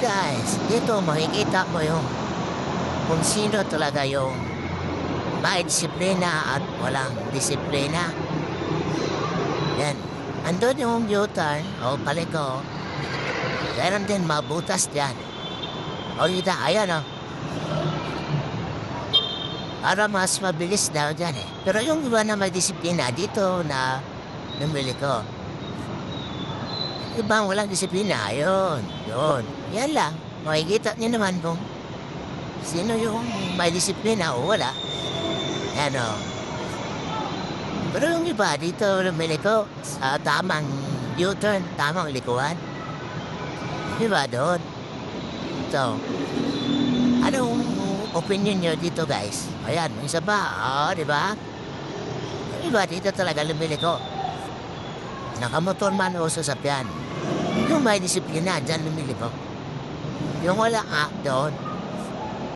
guys, dito makikita mo yung kung sino talaga yung may disiplina at walang disiplina. Yan. Andun yung U-turn o paliko. Meron din mabutas dyan. O kita, ayan o. Para mas mabilis daw dyan eh. Pero yung iba na may disiplina dito na namili ko. Ibang walang disiplina, yun. Yan lang. Makikita niyo naman kung sino yung may disiplina o wala. Yan o. Pero yung iba dito namili ko sa tamang U-turn, tamang likuan. Iba doon. So, anong opinion nyo dito guys? Ayan, isa ba? Di ba? Yung iba dito talaga lumili ko. Nakamotor man o sasapyan. Yung may disiplina, dyan lumili ko. Yung wala doon.